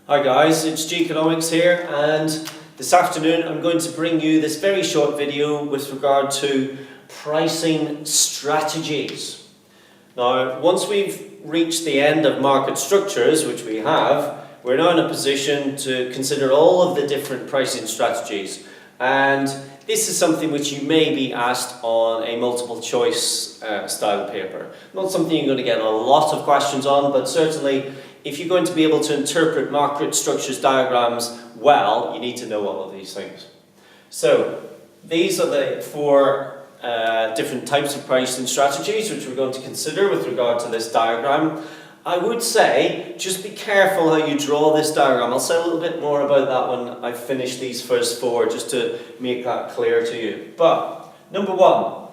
Hi guys, it's G-Economics here, and this afternoon I'm going to bring you this very short video with regard to pricing strategies. Now, once we've reached the end of market structures, which we have, we're now in a position to consider all of the different pricing strategies. And this is something which you may be asked on a multiple choice style paper. Not something you're going to get a lot of questions on, but certainly if you're going to be able to interpret market structures diagrams well, you need to know all of these things. So these are the four different types of pricing strategies which we're going to consider with regard to this diagram. I would say just be careful how you draw this diagram. I'll say a little bit more about that when I finish these first four, just to make that clear to you. But number one,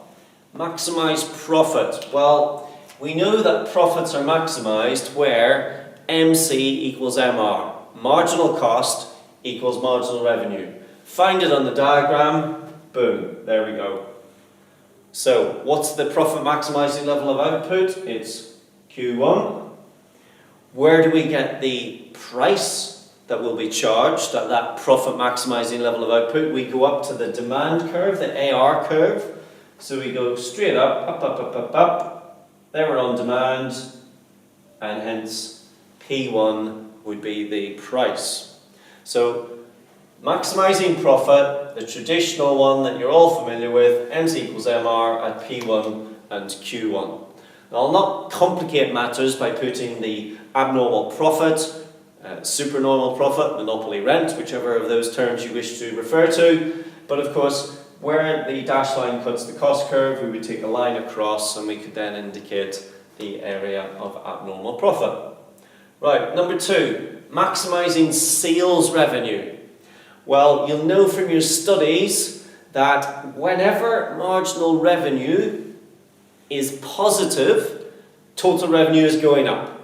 maximize profit. Well, we know that profits are maximized where MC equals MR. Marginal cost equals marginal revenue. Find it on the diagram. Boom. There we go. So what's the profit maximizing level of output? It's Q1. Where do we get the price that will be charged at that profit maximizing level of output? We go up to the demand curve, the AR curve. So we go straight up, up. There we're on demand, and hence P1 would be the price. So maximizing profit, the traditional one that you're all familiar with, MC equals MR at P1 and Q1. Now, I'll not complicate matters by putting the abnormal profit, supernormal profit, monopoly rent, whichever of those terms you wish to refer to. But of course, where the dashed line cuts the cost curve, we would take a line across and we could then indicate the area of abnormal profit. Right, number two, maximizing sales revenue. Well, you'll know from your studies that whenever marginal revenue is positive, total revenue is going up.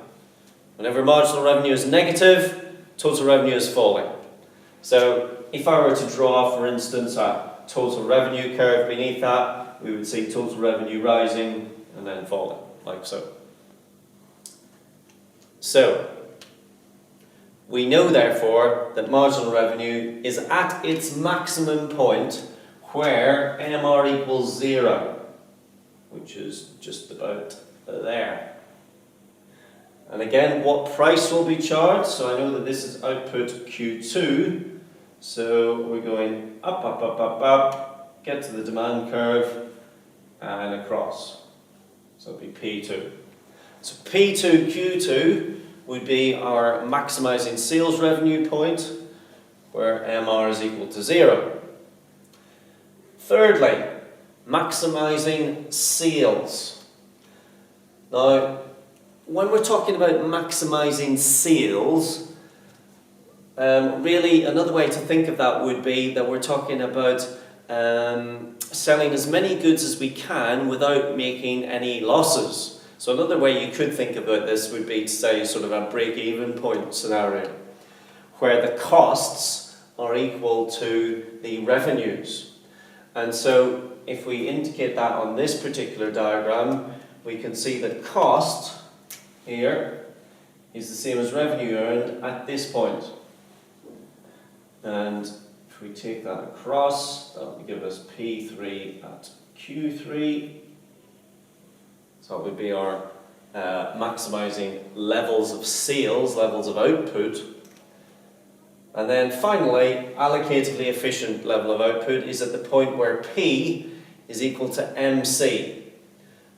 Whenever marginal revenue is negative, total revenue is falling. So if I were to draw, for instance, a total revenue curve beneath that, we would see total revenue rising and then falling, like so. So we know therefore that marginal revenue is at its maximum point where MR equals 0, which is just about there. And again, what price will be charged? So I know that this is output Q2. So we're going up, get to the demand curve and across. So it'll be P2. So P2, Q2 would be our maximizing sales revenue point where MR is equal to 0. Thirdly, maximizing sales. Now, when we're talking about maximizing sales, really another way to think of that would be that we're talking about selling as many goods as we can without making any losses. So another way you could think about this would be to say sort of a break-even point scenario, where the costs are equal to the revenues. And so if we indicate that on this particular diagram, we can see that cost here is the same as revenue earned at this point. And if we take that across, that will give us P3 at Q3. So that would be our maximizing levels of sales, levels of output. And then finally, allocatively efficient level of output is at the point where P is equal to MC.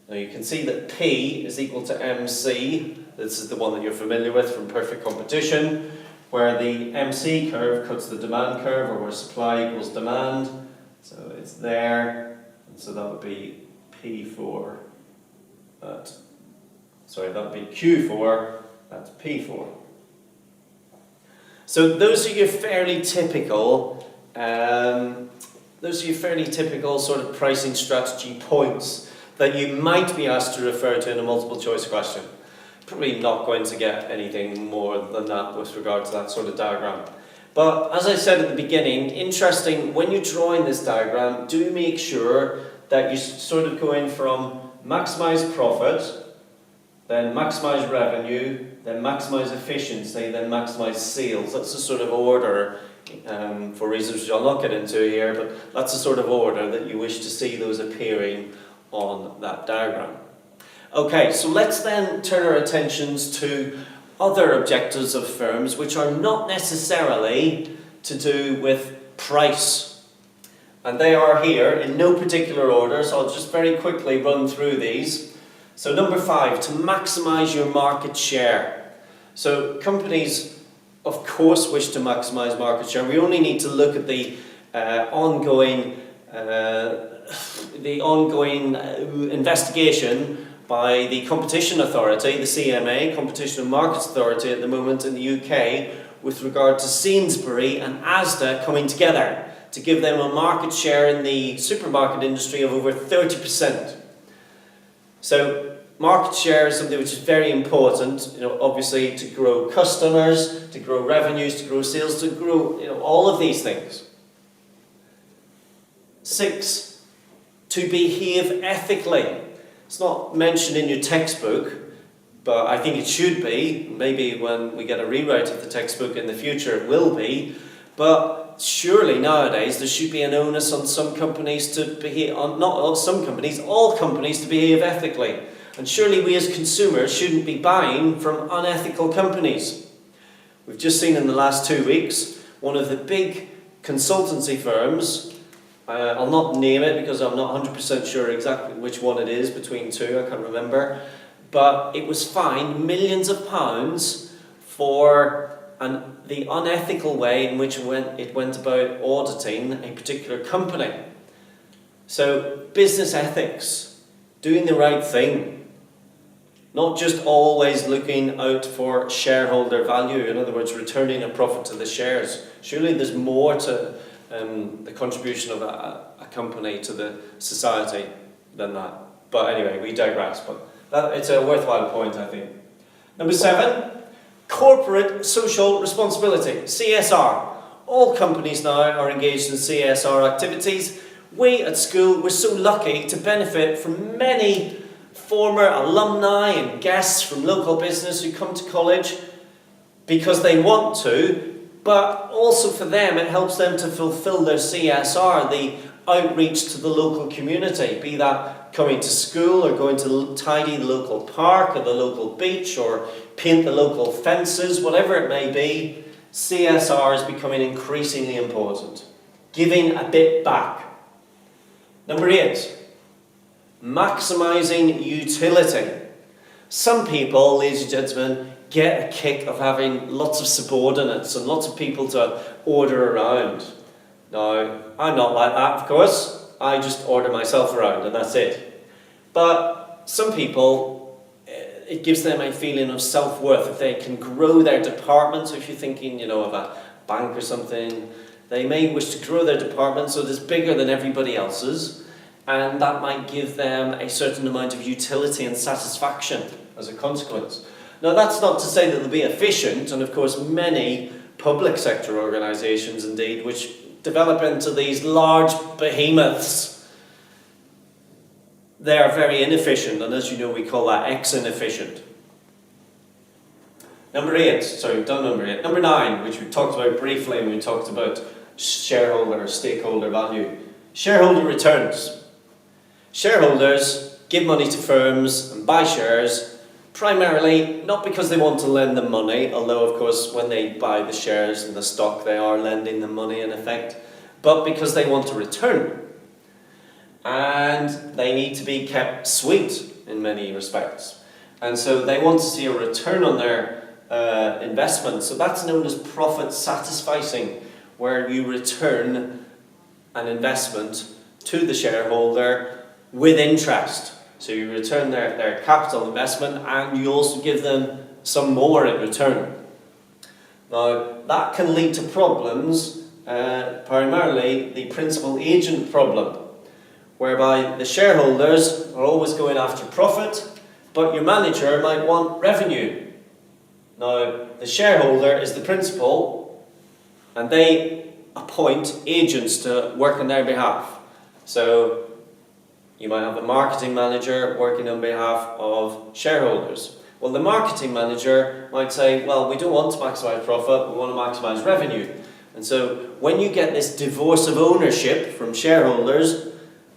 Now you can see that P is equal to MC. This is the one that you're familiar with from perfect competition, where the MC curve cuts the demand curve, or where supply equals demand. So it's there, and so that would be P4. That would be Q4, that's P4. So those are your fairly typical sort of pricing strategy points that you might be asked to refer to in a multiple choice question. Probably not going to get anything more than that with regard to that sort of diagram. But as I said at the beginning, interesting, when you're drawing this diagram, do make sure that you sort of go in from maximize profit, then maximize revenue, then maximise efficiency, then maximise sales. That's the sort of order, for reasons which I'll not get into here, but that's the sort of order that you wish to see those appearing on that diagram. Okay, so let's then turn our attentions to other objectives of firms which are not necessarily to do with price. And they are here in no particular order, so I'll just very quickly run through these. So number 5, to maximise your market share. So companies, of course, wish to maximise market share. We only need to look at the ongoing investigation by the Competition Authority, the CMA, Competition and Markets Authority at the moment in the UK, with regard to Sainsbury and Asda coming together to give them a market share in the supermarket industry of over 30%. So market share is something which is very important, obviously to grow customers, to grow revenues, to grow sales, to grow, all of these things. 6, to behave ethically. It's not mentioned in your textbook, but I think it should be. Maybe when we get a rewrite of the textbook in the future it will be. But surely nowadays there should be an onus on some companies to behave, all companies to behave ethically. And surely we as consumers shouldn't be buying from unethical companies. We've just seen in the last 2 weeks, one of the big consultancy firms, I'll not name it because I'm not 100% sure exactly which one it is between two, I can't remember, but it was fined millions of pounds for the unethical way in which it went about auditing a particular company. So business ethics, doing the right thing, not just always looking out for shareholder value, in other words, returning a profit to the shares. Surely there's more to the contribution of a company to the society than that. But anyway, we digress. But it's a worthwhile point, I think. Number 7, corporate social responsibility, CSR. All companies now are engaged in CSR activities. We at school were so lucky to benefit from many former alumni and guests from local business who come to college because they want to, but also for them it helps them to fulfill their CSR, the outreach to the local community, be that coming to school or going to tidy the local park or the local beach or paint the local fences, whatever it may be. CSR is becoming increasingly important. Giving a bit back. Number 8, maximising utility. Some people, ladies and gentlemen, get a kick of having lots of subordinates and lots of people to order around. Now, I'm not like that, of course. I just order myself around and that's it. But some people, it gives them a feeling of self-worth. If they can grow their department, so if you're thinking, of a bank or something, they may wish to grow their department so it's bigger than everybody else's, and that might give them a certain amount of utility and satisfaction as a consequence. Now, that's not to say that they'll be efficient, and of course many public sector organisations indeed, which develop into these large behemoths, they are very inefficient, and as you know we call that ex-inefficient. Number 8, sorry, we've done number 8. Number 9, which we talked about briefly when we talked about shareholder or stakeholder value. Shareholder returns. Shareholders give money to firms and buy shares primarily not because they want to lend them money, although of course when they buy the shares and the stock they are lending them money in effect, but because they want a return. And they need to be kept sweet in many respects. And so they want to see a return on their investment. So that's known as profit satisficing, where you return an investment to the shareholder with interest. So you return their capital investment and you also give them some more in return. Now, that can lead to problems, primarily the principal agent problem, whereby the shareholders are always going after profit, but your manager might want revenue. Now, the shareholder is the principal, and they appoint agents to work on their behalf. So you might have a marketing manager working on behalf of shareholders. Well, the marketing manager might say, well, we don't want to maximise profit, we want to maximise revenue. And so when you get this divorce of ownership from shareholders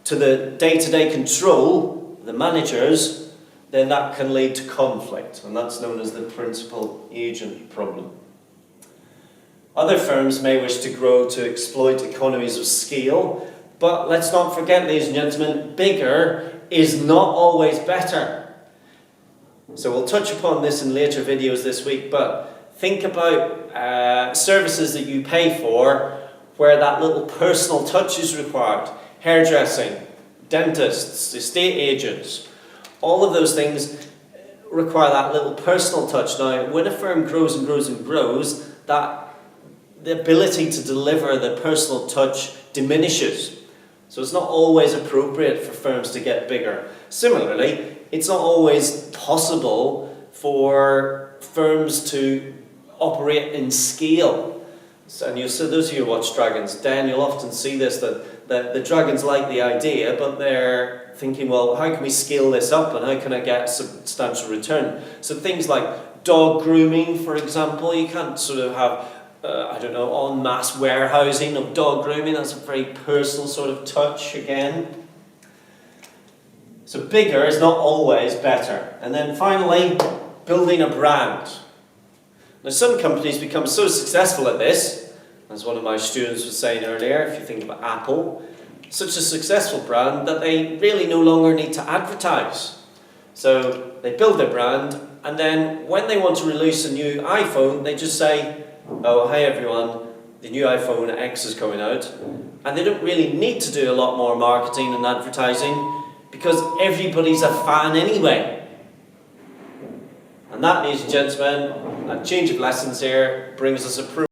to the day-to-day control, the managers, then that can lead to conflict, and that's known as the principal-agent problem. Other firms may wish to grow to exploit economies of scale, but let's not forget, ladies and gentlemen, bigger is not always better. So we'll touch upon this in later videos this week, but think about services that you pay for where that little personal touch is required. Hairdressing, dentists, estate agents, all of those things require that little personal touch. Now, when a firm grows and grows and grows, the ability to deliver the personal touch diminishes. So it's not always appropriate for firms to get bigger. Similarly, it's not always possible for firms to operate in scale. So, and those of you who watch Dragon's Den, you'll often see this, that the dragons like the idea, but they're thinking, well, how can we scale this up and how can I get substantial return? So things like dog grooming, for example, you can't sort of have en masse warehousing of dog grooming. That's a very personal sort of touch again. So bigger is not always better. And then finally, building a brand. Now some companies become so successful at this, as one of my students was saying earlier, if you think about Apple, such a successful brand that they really no longer need to advertise. So they build their brand, and then when they want to release a new iPhone, they just say, oh, hi everyone, the new iPhone X is coming out. And they don't really need to do a lot more marketing and advertising because everybody's a fan anyway. And that, ladies and gentlemen, a change of lessons here brings us a proof.